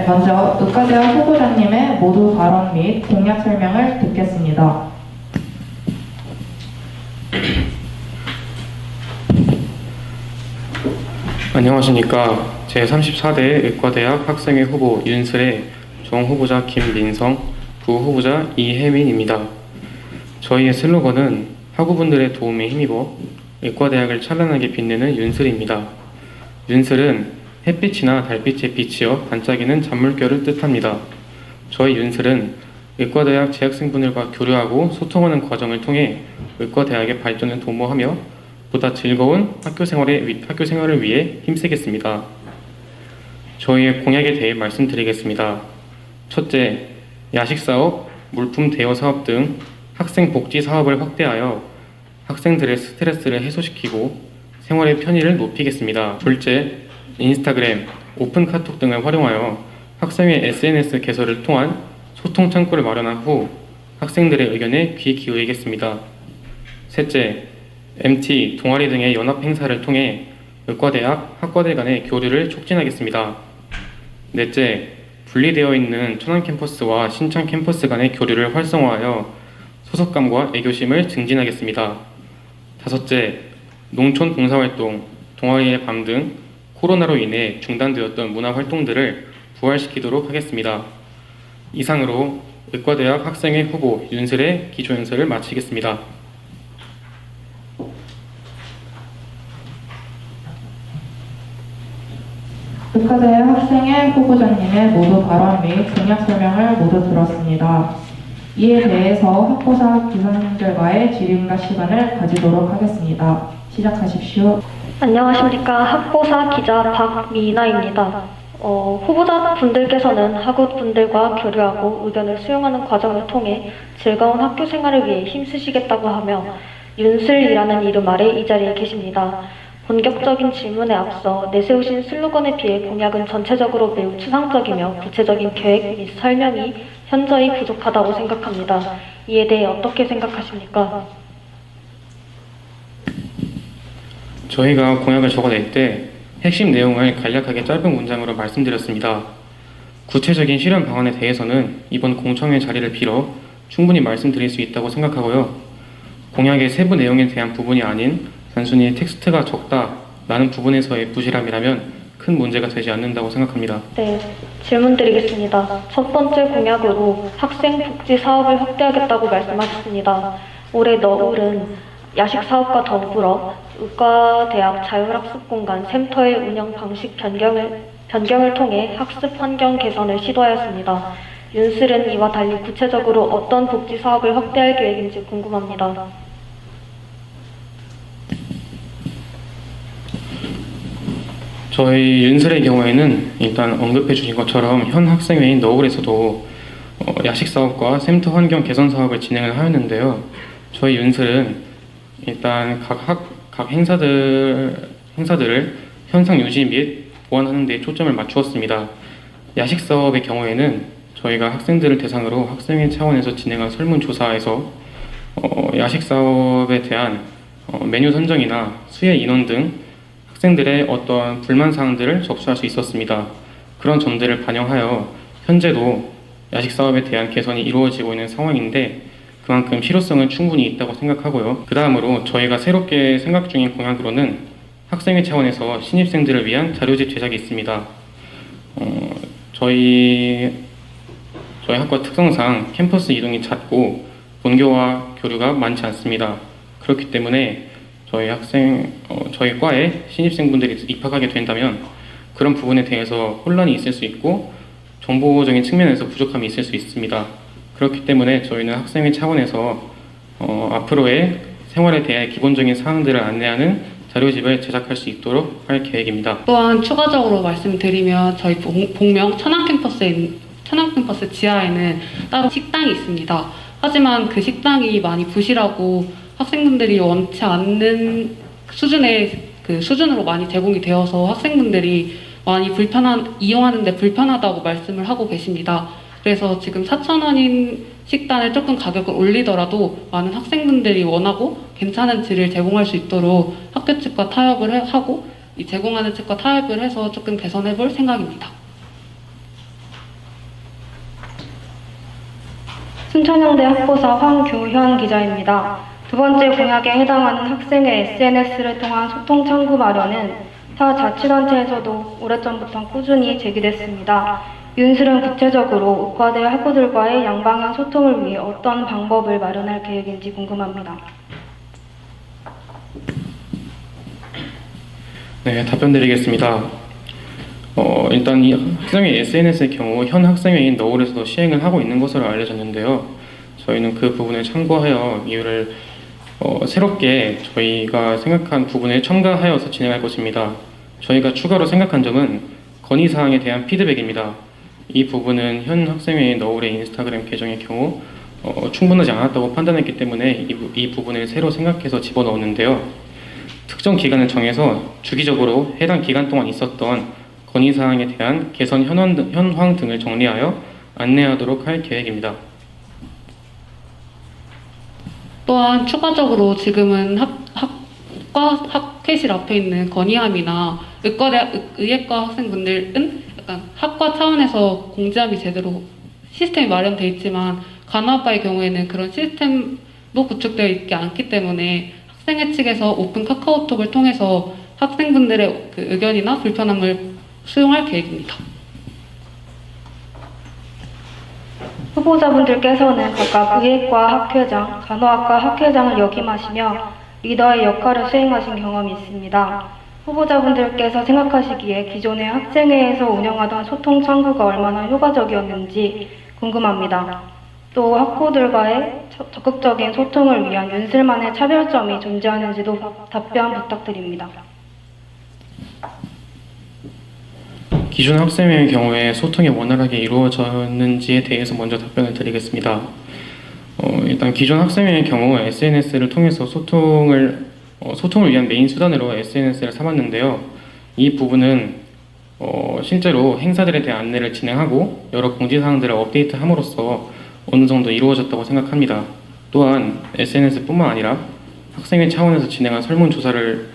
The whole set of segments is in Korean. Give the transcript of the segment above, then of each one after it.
먼저 의과대학 후보자님의 모두 발언 및 공약 설명을 듣겠습니다. 안녕하십니까. 제34대 의과대학 학생회 후보 윤슬의 정후보자 김민성, 부후보자 이혜민입니다. 저희의 슬로건은 학우분들의 도움에 힘입어 의과대학을 찬란하게 빛내는 윤슬입니다. 윤슬은 햇빛이나 달빛에 비치어 반짝이는 잔물결을 뜻합니다. 저희 윤슬은 의과대학 재학생분들과 교류하고 소통하는 과정을 통해 의과대학의 발전을 도모하며 보다 즐거운 학교 생활을 위해 힘쓰겠습니다. 저희의 공약에 대해 말씀드리겠습니다. 첫째, 야식사업, 물품 대여 사업 등 학생 복지 사업을 확대하여 학생들의 스트레스를 해소시키고 생활의 편의를 높이겠습니다. 둘째, 인스타그램, 오픈 카톡 등을 활용하여 학생의 SNS 개설을 통한 소통 창구를 마련한 후 학생들의 의견에 귀 기울이겠습니다. 셋째, MT, 동아리 등의 연합 행사를 통해 의과대학, 학과들 간의 교류를 촉진하겠습니다. 넷째, 분리되어 있는 천안 캠퍼스와 신창 캠퍼스 간의 교류를 활성화하여 소속감과 애교심을 증진하겠습니다. 다섯째, 농촌 봉사활동, 동아리의 밤 등 코로나로 인해 중단되었던 문화활동들을 부활시키도록 하겠습니다. 이상으로 의과대학 학생회 후보 윤슬의 기조연설을 마치겠습니다. 의과대학 학생회 후보자님의 모두 발언 및 공약 설명을 모두 들었습니다. 이에 대해서 학보사 기사님들과의 질의응답 시간을 가지도록 하겠습니다. 시작하십시오. 안녕하십니까. 학보사 기자 박미나입니다. 후보자분들께서는 학우분들과 교류하고 의견을 수용하는 과정을 통해 즐거운 학교 생활을 위해 힘쓰시겠다고 하며 윤슬이라는 이름 아래 이 자리에 계십니다. 본격적인 질문에 앞서 내세우신 슬로건에 비해 공약은 전체적으로 매우 추상적이며 구체적인 계획 및 설명이 현저히 부족하다고 생각합니다. 이에 대해 어떻게 생각하십니까? 저희가 공약을 적어낼 때 핵심 내용을 간략하게 짧은 문장으로 말씀드렸습니다. 구체적인 실현 방안에 대해서는 이번 공청회 자리를 빌어 충분히 말씀드릴 수 있다고 생각하고요. 공약의 세부 내용에 대한 부분이 아닌 단순히 텍스트가 적다라는 부분에서의 부실함이라면 큰 문제가 되지 않는다고 생각합니다. 네, 질문 드리겠습니다. 첫 번째 공약으로 학생 복지 사업을 확대하겠다고 말씀하셨습니다. 올해 너울은 야식 사업과 더불어 의과대학 자율학습공간 샘터의 운영 방식 변경을 통해 학습 환경 개선을 시도하였습니다. 윤슬은 이와 달리 구체적으로 어떤 복지 사업을 확대할 계획인지 궁금합니다. 저희 윤슬의 경우에는 일단 언급해 주신 것처럼 현 학생회인 너울에서도 야식 사업과 샘터 환경 개선 사업을 진행을 하였는데요. 저희 윤슬은 일단 각 행사들을 현상 유지 및 보완하는 데 초점을 맞추었습니다. 야식 사업의 경우에는 저희가 학생들을 대상으로 학생회 차원에서 진행한 설문조사에서 야식 사업에 대한 메뉴 선정이나 수혜 인원 등 학생들의 어떤 불만 사항들을 접수할 수 있었습니다. 그런 점들을 반영하여 현재도 야식 사업에 대한 개선이 이루어지고 있는 상황인데 그만큼 실효성은 충분히 있다고 생각하고요. 그 다음으로 저희가 새롭게 생각 중인 공약으로는 학생회 차원에서 신입생들을 위한 자료집 제작이 있습니다. 저희 학과 특성상 캠퍼스 이동이 잦고 본교와 교류가 많지 않습니다. 그렇기 때문에 저희 과에 신입생분들이 입학하게 된다면 그런 부분에 대해서 혼란이 있을 수 있고 정보적인 측면에서 부족함이 있을 수 있습니다. 그렇기 때문에 저희는 학생회 차원에서 앞으로의 생활에 대해 기본적인 사항들을 안내하는 자료집을 제작할 수 있도록 할 계획입니다. 또한 추가적으로 말씀드리면 저희 복명 천안캠퍼스 지하에는 따로 식당이 있습니다. 하지만 그 식당이 많이 부실하고 학생분들이 원치 않는 수준으로 많이 제공이 되어서 학생분들이 많이 이용하는데 불편하다고 말씀을 하고 계십니다. 그래서 지금 4,000원인 식단을 조금 가격을 올리더라도 많은 학생분들이 원하고 괜찮은 질을 제공할 수 있도록 학교 측과 타협을 하고 이 제공하는 측과 타협을 해서 조금 개선해 볼 생각입니다. 순천향대 학부사 황규현 기자입니다. 두 번째 공약에 해당하는 학생의 SNS를 통한 소통 창구 마련은 타 자치단체에서도 오래전부터 꾸준히 제기됐습니다. 윤슬은 구체적으로 의과대 학부들과의 양방향 소통을 위해 어떤 방법을 마련할 계획인지 궁금합니다. 네, 답변 드리겠습니다. 일단 이 학생회 SNS의 경우 현 학생회인 너울에서도 시행을 하고 있는 것으로 알려졌는데요. 저희는 그 부분을 참고하여 이유를 새롭게 저희가 생각한 부분을 첨가하여서 진행할 것입니다. 저희가 추가로 생각한 점은 건의사항에 대한 피드백입니다. 이 부분은 현 학생회인 너울의 인스타그램 계정의 경우 충분하지 않았다고 판단했기 때문에 이 부분을 새로 생각해서 집어넣었는데요. 특정 기간을 정해서 주기적으로 해당 기간 동안 있었던 건의사항에 대한 개선 현황 등을 정리하여 안내하도록 할 계획입니다. 또한 추가적으로 지금은 학회실 앞에 있는 건의함이나 의예과 학생분들은 약간 학과 차원에서 공지함이 제대로 시스템이 마련되어 있지만 간호학과의 경우에는 그런 시스템도 구축되어 있지 않기 때문에 학생회 측에서 오픈 카카오톡을 통해서 학생분들의 그 의견이나 불편함을 수용할 계획입니다. 후보자분들께서는 각각 의예과 학회장, 간호학과 학회장을 역임하시며 리더의 역할을 수행하신 경험이 있습니다. 후보자분들께서 생각하시기에 기존의 학생회에서 운영하던 소통 창구가 얼마나 효과적이었는지 궁금합니다. 또 학부들과의 적극적인 소통을 위한 윤슬만의 차별점이 존재하는지도 답변 부탁드립니다. 기존 학생회의 경우에 소통이 원활하게 이루어졌는지에 대해서 먼저 답변을 드리겠습니다. 일단 기존 학생회의 경우 SNS를 통해서 소통을 위한 메인 수단으로 SNS를 삼았는데요. 이 부분은 실제로 행사들에 대한 안내를 진행하고 여러 공지사항들을 업데이트함으로써 어느 정도 이루어졌다고 생각합니다. 또한 SNS뿐만 아니라 학생회 차원에서 진행한 설문조사를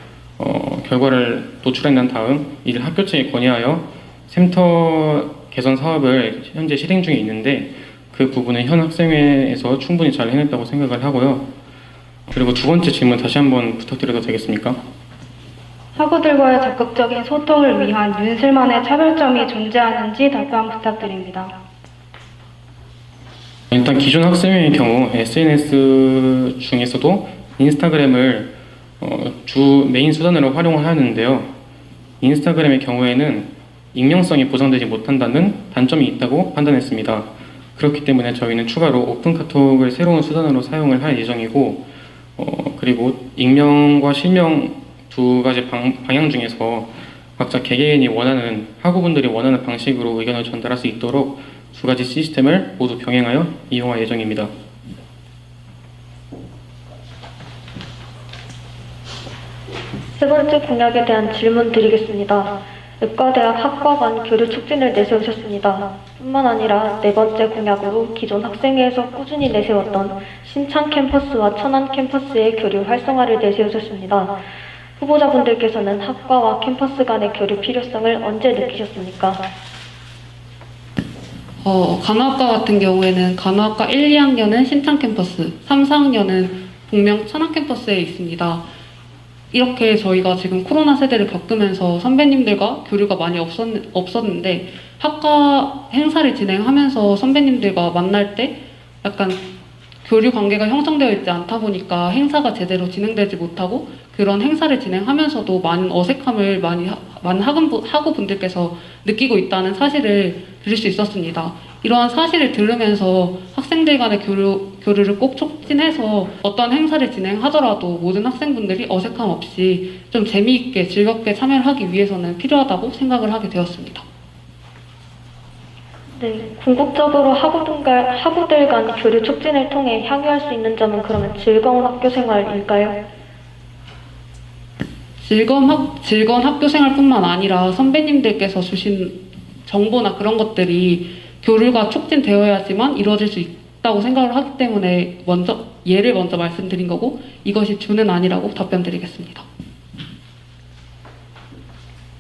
결과를 도출해 난 다음 이를 학교 측에 건의하여 샘터 개선 사업을 현재 실행 중에 있는데 그 부분은 현 학생회에서 충분히 잘 해냈다고 생각을 하고요. 그리고 두 번째 질문 다시 한번 부탁드려도 되겠습니까? 학우들과의 적극적인 소통을 위한 윤슬만의 차별점이 존재하는지 답변 부탁드립니다. 일단 기존 학생회의 경우 SNS 중에서도 인스타그램을 주 메인 수단으로 활용을 하는데요. 인스타그램의 경우에는 익명성이 보장되지 못한다는 단점이 있다고 판단했습니다. 그렇기 때문에 저희는 추가로 오픈 카톡을 새로운 수단으로 사용을 할 예정이고 그리고 익명과 실명 두 가지 방향 중에서 각자 개개인이 원하는 학우분들이 원하는 방식으로 의견을 전달할 수 있도록 두 가지 시스템을 모두 병행하여 이용할 예정입니다. 세 번째 공약에 대한 질문 드리겠습니다. 의과대학 학과 간 교류 촉진을 내세우셨습니다. 뿐만 아니라 네 번째 공약으로 기존 학생회에서 꾸준히 내세웠던 신창 캠퍼스와 천안 캠퍼스의 교류 활성화를 내세우셨습니다. 후보자분들께서는 학과와 캠퍼스 간의 교류 필요성을 언제 느끼셨습니까? 간호학과 같은 경우에는 간호학과 1, 2학년은 신창 캠퍼스, 3, 4학년은 북명 천안 캠퍼스에 있습니다. 이렇게 저희가 지금 코로나 세대를 겪으면서 선배님들과 교류가 많이 없었는데 학과 행사를 진행하면서 선배님들과 만날 때 약간 교류 관계가 형성되어 있지 않다 보니까 행사가 제대로 진행되지 못하고 그런 행사를 진행하면서도 많은 어색함을 많은 학우분들께서 느끼고 있다는 사실을 들을 수 있었습니다. 이러한 사실을 들으면서 학생들 간의 교류를 꼭 촉진해서 어떤 행사를 진행하더라도 모든 학생분들이 어색함 없이 좀 재미있게 즐겁게 참여를 하기 위해서는 필요하다고 생각을 하게 되었습니다. 네, 궁극적으로 학우들 간 교류 촉진을 통해 향유할 수 있는 점은 그러면 즐거운 학교 생활일까요? 즐거운 학교 생활뿐만 아니라 선배님들께서 주신 정보나 그런 것들이 교류가 촉진되어야지만 이루어질 수 있다고 생각을 하기 때문에 예를 먼저 말씀드린 거고 이것이 주는 아니라고 답변드리겠습니다.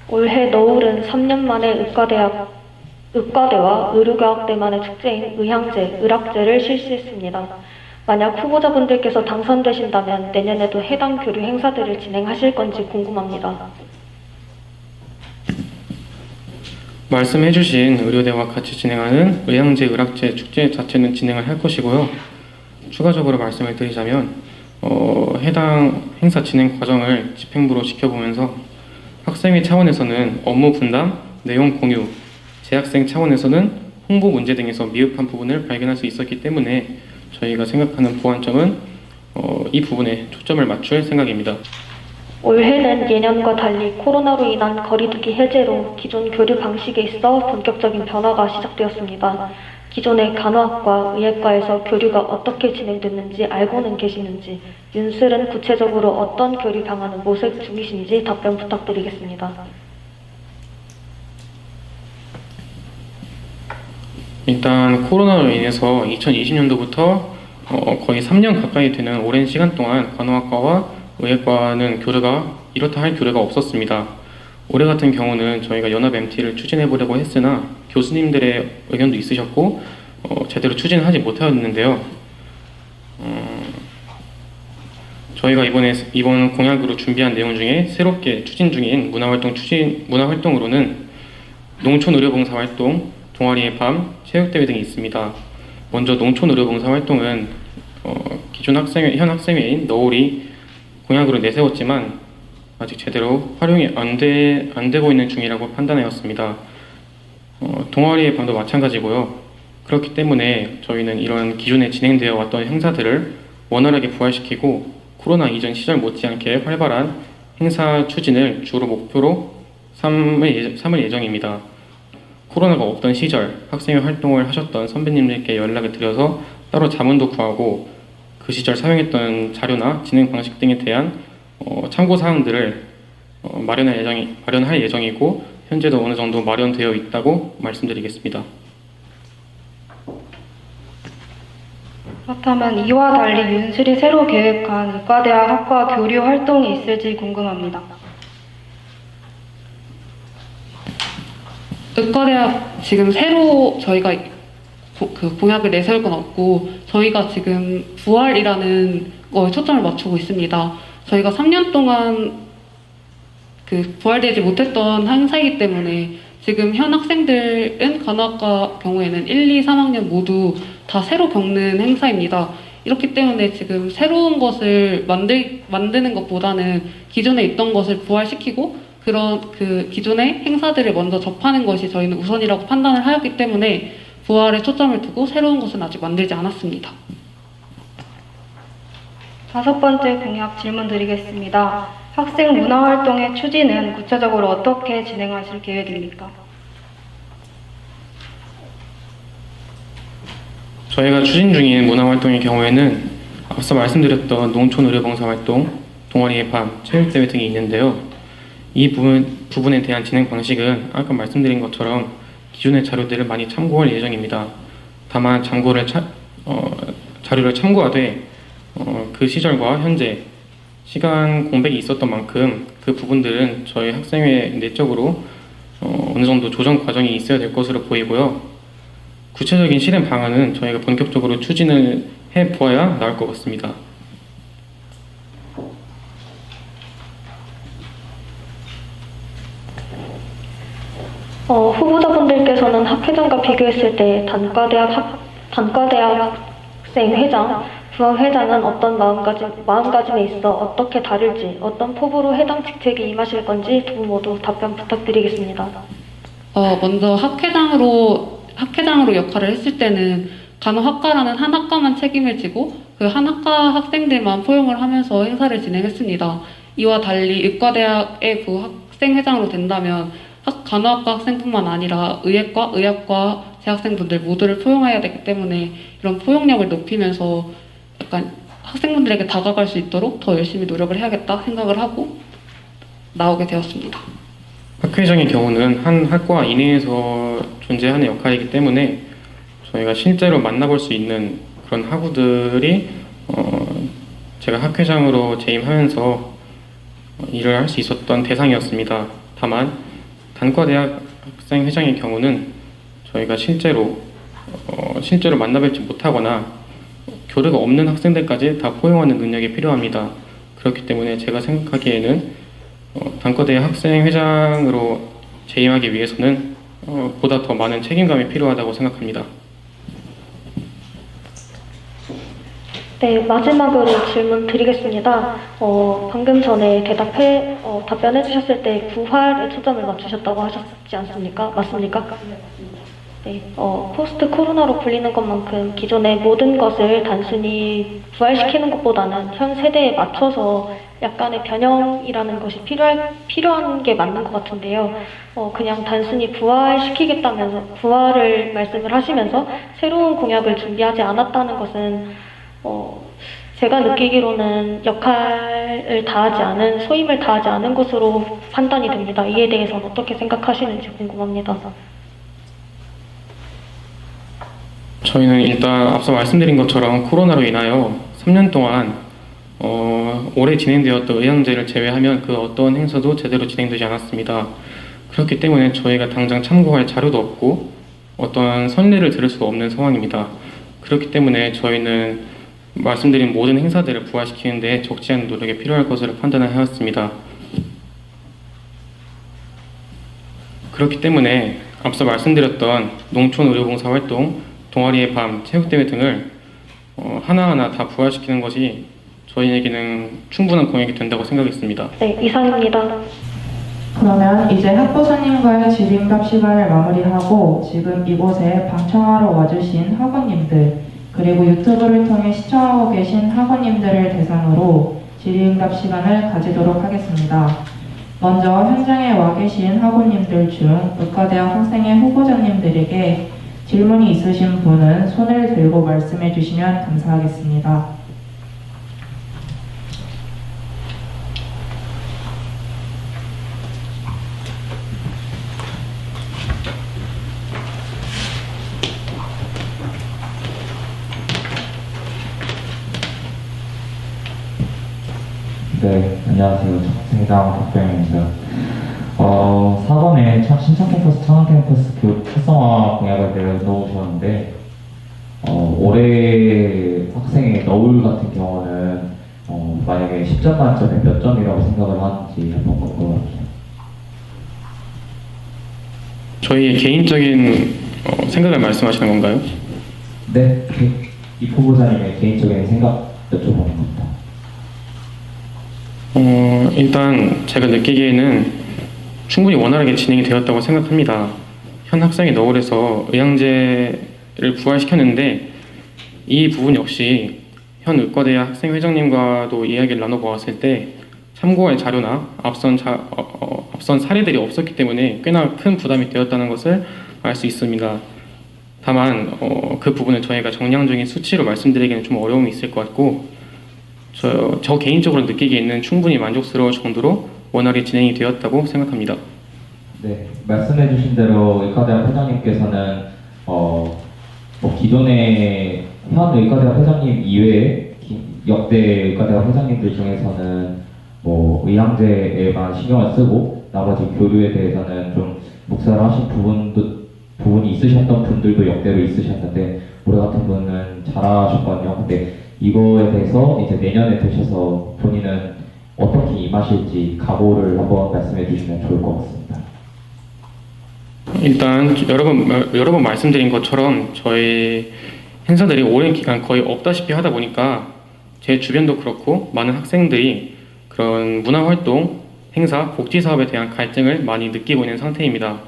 올해 너울은 3년 만에 의과대학 의과대와 의료과학대만의 축제인 의향제, 의학제를 실시했습니다. 만약 후보자분들께서 당선되신다면 내년에도 해당 교류 행사들을 진행하실 건지 궁금합니다. 말씀해주신 의료대와 같이 진행하는 의향제, 의학제 축제 자체는 진행을 할 것이고요. 추가적으로 말씀을 드리자면 해당 행사 진행 과정을 집행부로 지켜보면서 학생회 차원에서는 업무 분담, 내용 공유, 재학생 차원에서는 홍보 문제 등에서 미흡한 부분을 발견할 수 있었기 때문에 저희가 생각하는 보완점은 이 부분에 초점을 맞출 생각입니다. 올해는 예년과 달리 코로나로 인한 거리두기 해제로 기존 교류 방식에 있어 본격적인 변화가 시작되었습니다. 기존의 간호학과, 의학과에서 교류가 어떻게 진행됐는지 알고는 계시는지, 윤슬은 구체적으로 어떤 교류 방안을 모색 중이신지 답변 부탁드리겠습니다. 일단 코로나로 인해서 2020년도부터 거의 3년 가까이 되는 오랜 시간 동안 간호학과와 의학과는 교류가 이렇다 할 교류가 없었습니다. 올해 같은 경우는 저희가 연합 MT를 추진해 보려고 했으나 교수님들의 의견도 있으셨고 제대로 추진하지 못하였는데요. 저희가 이번 공약으로 준비한 내용 중에 새롭게 추진 중인 문화활동으로는 농촌의료봉사활동, 동아리의 밤, 체육대회 등이 있습니다. 먼저 농촌의료봉사활동은 기존 현 학생회인 너울이 공약으로 내세웠지만 아직 제대로 활용이 안 되고 있는 중이라고 판단하였습니다. 동아리의 밤도 마찬가지고요. 그렇기 때문에 저희는 이런 기존에 진행되어 왔던 행사들을 원활하게 부활시키고 코로나 이전 시절 못지않게 활발한 행사 추진을 주로 목표로 삼을 예정입니다. 코로나가 없던 시절 학생회 활동을 하셨던 선배님들께 연락을 드려서 따로 자문도 구하고 그 시절 사용했던 자료나 진행 방식 등에 대한 참고 사항들을 마련할 예정이고 현재도 어느 정도 마련되어 있다고 말씀드리겠습니다. 그렇다면 이와 달리 윤슬이 새로 계획한 의과대학 학과 교류 활동이 있을지 궁금합니다. 의과대학 지금 새로 저희가 그 공약을 내세울 건 없고 저희가 지금 부활이라는 거에 초점을 맞추고 있습니다. 저희가 3년 동안 그 부활되지 못했던 행사이기 때문에 지금 현 학생들은 간호학과 경우에는 1, 2, 3학년 모두 다 새로 겪는 행사입니다. 이렇기 때문에 지금 새로운 것을 만드는 것보다는 기존에 있던 것을 부활시키고 그런 그 기존의 행사들을 먼저 접하는 것이 저희는 우선이라고 판단을 하였기 때문에 부활에 초점을 두고 새로운 것은 아직 만들지 않았습니다. 5번째 공약 질문 드리겠습니다. 학생 문화활동의 추진은 구체적으로 어떻게 진행하실 계획입니까? 저희가 추진 중인 문화활동의 경우에는 앞서 말씀드렸던 농촌의료봉사활동, 동아리의 밤, 체육대회 등이 있는데요. 이 부분에 대한 진행 방식은 아까 말씀드린 것처럼 기존의 자료들을 많이 참고할 예정입니다. 다만 자료를 참고하되 그 시절과 현재 시간 공백이 있었던 만큼 그 부분들은 저희 학생회 내적으로 어느 정도 조정 과정이 있어야 될 것으로 보이고요. 구체적인 실행 방안은 저희가 본격적으로 추진을 해보아야 나을 것 같습니다. 후보자분들께서는 학회장과 비교했을 때 단과대학 학생 회장, 부학회장은 어떤 마음가짐에 있어 어떻게 다를지, 어떤 포부로 해당 직책에 임하실 건지 두 분 모두 답변 부탁드리겠습니다. 먼저 학회장으로 역할을 했을 때는 간호학과라는 한 학과만 책임을 지고 그 한 학과 학생들만 포용을 하면서 행사를 진행했습니다. 이와 달리 의과대학의 부학생회장으로 된다면 간호학과 학생뿐만 아니라 의학과, 의학과 재학생분들 모두를 포용해야 되기 때문에 이런 포용력을 높이면서 약간 학생분들에게 다가갈 수 있도록 더 열심히 노력을 해야겠다 생각을 하고 나오게 되었습니다. 학회장의 경우는 한 학과 이내에서 존재하는 역할이기 때문에 저희가 실제로 만나볼 수 있는 그런 학우들이 제가 학회장으로 재임하면서 일을 할 수 있었던 대상이었습니다. 다만 단과대학 학생회장의 경우는 저희가 실제로 만나뵙지 못하거나 교류가 없는 학생들까지 다 포용하는 능력이 필요합니다. 그렇기 때문에 제가 생각하기에는 단과대 학생회장으로 재임하기 위해서는 보다 더 많은 책임감이 필요하다고 생각합니다. 네, 마지막으로 질문 드리겠습니다. 방금 전에 답변해 주셨을 때 부활에 초점을 맞추셨다고 하셨지 않습니까? 맞습니까? 네, 포스트 코로나로 불리는 것만큼 기존의 모든 것을 단순히 부활시키는 것보다는 현 세대에 맞춰서 약간의 변형이라는 것이 필요한 게 맞는 것 같은데요. 그냥 단순히 부활시키겠다면서, 부활을 말씀을 하시면서 새로운 공약을 준비하지 않았다는 것은, 제가 느끼기로는 역할을 다하지 않은, 소임을 다하지 않은 것으로 판단이 됩니다. 이에 대해서는 어떻게 생각하시는지 궁금합니다. 저희는 일단 앞서 말씀드린 것처럼 코로나로 인하여 3년 동안 올해 진행되었던 의향제를 제외하면 그 어떤 행사도 제대로 진행되지 않았습니다. 그렇기 때문에 저희가 당장 참고할 자료도 없고 어떤 선례를 들을 수도 없는 상황입니다. 그렇기 때문에 저희는 말씀드린 모든 행사들을 부활시키는 데 적지 않은 노력이 필요할 것으로 판단을 하였습니다. 그렇기 때문에 앞서 말씀드렸던 농촌 의료봉사 활동, 동아리의 밤, 체육대회 등을 하나하나 다 부활시키는 것이 저희에게는 충분한 공약이 된다고 생각했습니다. 네, 이상입니다. 그러면 이제 학부모님과의 질의응답 시간을 마무리하고 지금 이곳에 방청하러 와주신 학원님들 그리고 유튜브를 통해 시청하고 계신 학원님들을 대상으로 질의응답 시간을 가지도록 하겠습니다. 먼저 현장에 와 계신 학원님들 중 의과대학 학생회 후보자님들에게 질문이 있으신 분은 손을 들고 말씀해 주시면 감사하겠습니다. 네, 안녕하세요. 학생회장 박병입니다. 4번에 신청 캠퍼스, 천안 캠퍼스 교육 활성화 공약을 내놓으셨는데, 올해 학생의 너울 같은 경우는, 만약에 10점 만점에 몇 점이라고 생각을 하는지 한번 궁금합니다. 저희의 개인적인 생각을 말씀하시는 건가요? 네, 이 후보자님의 개인적인 생각 여쭤보는 겁니다. 일단 제가 느끼기에는 충분히 원활하게 진행이 되었다고 생각합니다. 현 학생의 너울에서 의향제를 부활시켰는데 이 부분 역시 현 의과대학 학생회장님과도 이야기를 나눠보았을 때 참고할 자료나 앞선 사례들이 없었기 때문에 꽤나 큰 부담이 되었다는 것을 알 수 있습니다. 다만 그 부분을 저희가 정량적인 수치로 말씀드리기는 좀 어려움이 있을 것 같고 저 개인적으로 느끼기에는 충분히 만족스러울 정도로 원활히 진행이 되었다고 생각합니다. 네, 말씀해주신 대로 의과대학 회장님께서는 기존의 현 의과대학 회장님 이외에 역대 의과대학 회장님들 중에서는 의향제에만 신경을 쓰고 나머지 교류에 대해서는 좀 묵살하신 부분이 있으셨던 분들도 역대로 있으셨는데 올해 같은 분은 잘하셨거든요. 근데 이거에 대해서 이제 내년에 되셔서 본인은 어떻게 임하실지 각오를 한번 말씀해 주시면 좋을 것 같습니다. 일단 여러 번 말씀드린 것처럼 저희 행사들이 오랜 기간 거의 없다시피 하다 보니까 제 주변도 그렇고 많은 학생들이 그런 문화활동, 행사, 복지사업에 대한 갈증을 많이 느끼고 있는 상태입니다.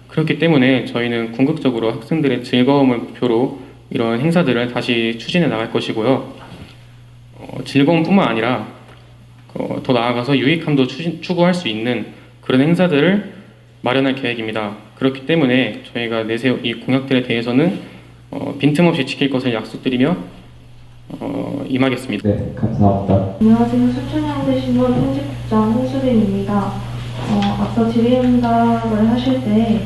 그렇기 때문에 저희는 궁극적으로 학생들의 즐거움을 목표로 이런 행사들을 다시 추진해 나갈 것이고요. 즐거움뿐만 아니라 더 나아가서 유익함도 추구할 수 있는 그런 행사들을 마련할 계획입니다. 그렇기 때문에 저희가 내세운 이 공약들에 대해서는 빈틈없이 지킬 것을 약속드리며 임하겠습니다. 네, 감사합니다. 안녕하세요. 수천양대 신문 편집국장 홍수빈입니다. 앞서 질의응답을 하실 때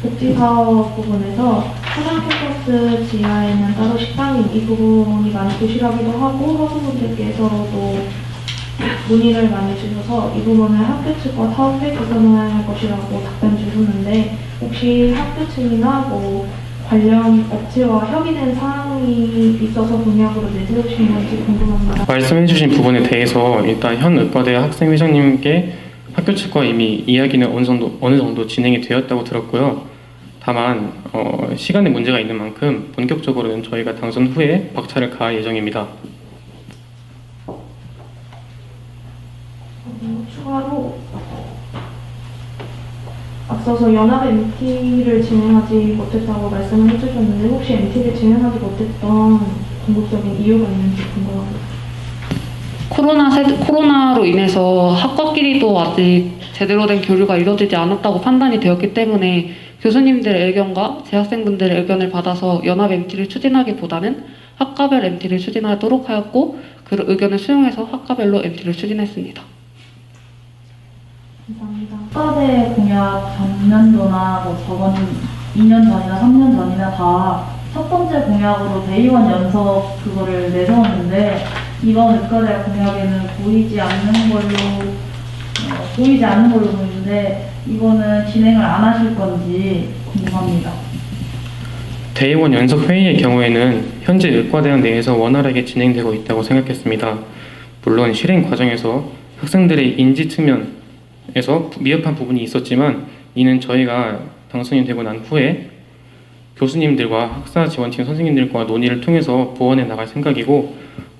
복지사업 부분에서 천안 캠퍼스 지하에는 따로 식당이 이 부분이 많이 부실하기도 하고 학우분들께서도 문의를 많이 주셔서 이 부분을 학교 측과 사업회 개선할 것이라고 답변 주셨는데 혹시 학교 측이나 뭐 관련 업체와 협의된 사항이 있어서 공약으로 내세우신 건지 궁금합니다. 말씀해주신 부분에 대해서 일단 현 의과대 학생회장님께 학교 측과 이미 이야기는 어느 정도 진행이 되었다고 들었고요. 다만 시간에 문제가 있는 만큼 본격적으로는 저희가 당선 후에 박차를 가할 예정입니다. 추가로 앞서서 연합 MT를 진행하지 못했다고 말씀을 해주셨는데 혹시 MT를 진행하지 못했던 궁극적인 이유가 있는지 궁금합니다. 코로나로 인해서 학과끼리도 아직 제대로 된 교류가 이루어지지 않았다고 판단이 되었기 때문에 교수님들의 의견과 재학생분들의 의견을 받아서 연합 MT를 추진하기보다는 학과별 MT를 추진하도록 하였고 그 의견을 수용해서 학과별로 MT를 추진했습니다. 감사합니다. 학과대 공약 전년도나 뭐 저번 2년 전이나 3년 전이나 다 첫 번째 공약으로 대의원 연석 그거를 내세웠는데 이번 의과대 공약에는 보이지 않는 걸로 보이는데 이거는 진행을 안 하실 건지 궁금합니다. 대의원 연석 회의의 경우에는 현재 의과대학 내에서 원활하게 진행되고 있다고 생각했습니다. 물론 실행 과정에서 학생들의 인지 측면에서 미흡한 부분이 있었지만 이는 저희가 당선이 되고 난 후에 교수님들과 학사 지원팀 선생님들과 논의를 통해서 보완해 나갈 생각이고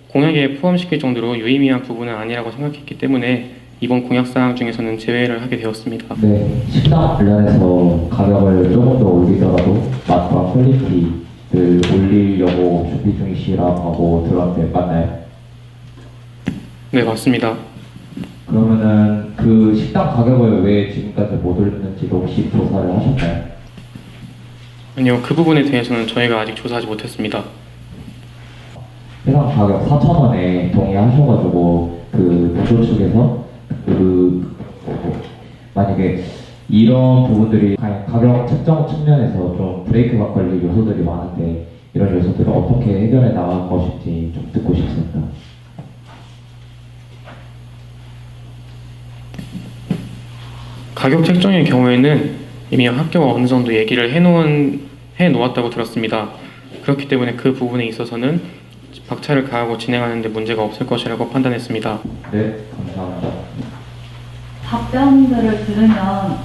공약에 포함시킬 정도로 유의미한 부분은 아니라고 생각했기 때문에 이번 공약사항 중에서는 제외를 하게 되었습니다. 네, 식당 관련해서 가격을 조금 더 올리더라도 맛과 퀄리티를 올리려고 준비 중이시라고 하고 들었는데 맞나요? 네, 맞습니다. 그러면은 그 식당 가격을 왜 지금까지 못 올렸는지도 혹시 조사를 하셨나요? 아니요, 그 부분에 대해서는 저희가 아직 조사하지 못했습니다. 해당 가격 4,000원에 동의하셔가지고 그 노조 측에서 만약에 이런 부분들이 가격 책정 측면에서 좀 브레이크가 걸릴 요소들이 많은데 이런 요소들을 어떻게 해결해 나갈 것인지 좀 듣고 싶습니다. 가격 책정의 경우에는 이미 학교가 어느 정도 얘기를 해놓았다고 들었습니다. 그렇기 때문에 그 부분에 있어서는 박차를 가하고 진행하는 데 문제가 없을 것이라고 판단했습니다. 네, 감사합니다. 답변들을 들으면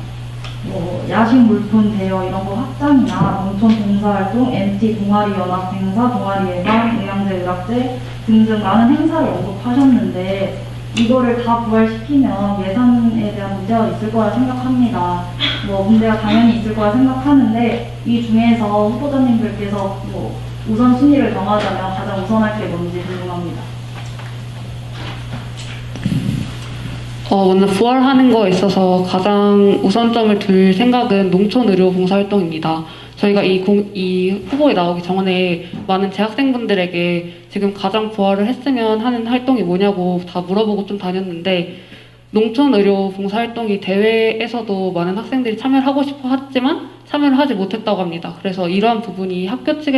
뭐 야식 물품 대여 이런 거 확장이나 농촌 봉사활동, MT 동아리 연합 행사, 동아리 예방, 의향제, 의학제 등등 많은 행사를 언급하셨는데 이거를 다 부활시키면 예산에 대한 문제가 있을 거라 생각합니다. 뭐 문제가 당연히 있을 거라 생각하는데 이 중에서 후보자님들께서 뭐 우선순위를 정하자면 가장 우선할 게 뭔지 궁금합니다. 먼저 부활하는 거에 있어서 가장 우선점을 둘 생각은 농촌의료 봉사활동입니다. 저희가 이 후보에 나오기 전에 많은 재학생분들에게 지금 가장 부활을 했으면 하는 활동이 뭐냐고 다 물어보고 좀 다녔는데 농촌의료 봉사활동이 대회에서도 많은 학생들이 참여를 하고 싶어 했지만 참여를 하지 못했다고 합니다. 그래서 이러한 부분이 학교 측,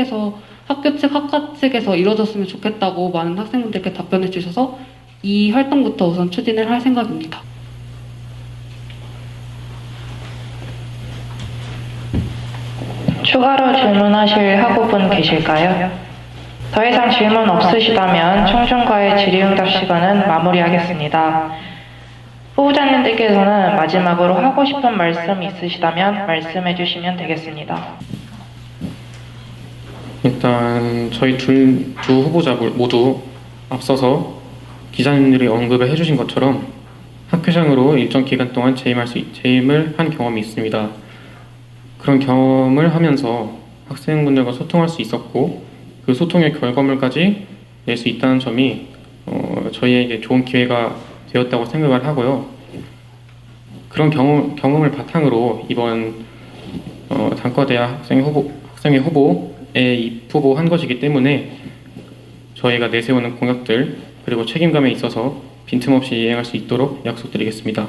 학과 측에서 이루어졌으면 좋겠다고 많은 학생분들께 답변해 주셔서 이 활동부터 우선 추진을 할 생각입니다. 추가로 질문하실 학우분 계실까요? 더 이상 질문 없으시다면 청중과의 질의응답 시간은 마무리하겠습니다. 후보자님들께서는 마지막으로 하고 싶은 말씀 있으시다면 말씀해 주시면 되겠습니다. 일단 저희 두 후보자 모두 앞서서 기자님들이 언급을 해주신 것처럼 학회장으로 일정 기간 동안 재임을 한 경험이 있습니다. 그런 경험을 하면서 학생분들과 소통할 수 있었고 그 소통의 결과물까지 낼 수 있다는 점이 저희에게 좋은 기회가 되었다고 생각을 하고요. 그런 경험을 바탕으로 이번 단과대학 학생회 후보에 입후보한 것이기 때문에 저희가 내세우는 공약들 그리고 책임감에 있어서 빈틈없이 이행할 수 있도록 약속드리겠습니다.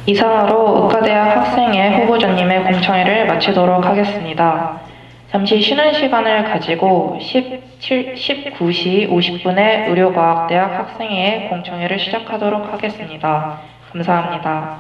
이상으로 의과대학 학생회 후보자님의 공청회를 마치도록 하겠습니다. 잠시 쉬는 시간을 가지고 19시 50분에 의료과학대학 학생회의 공청회를 시작하도록 하겠습니다. 감사합니다.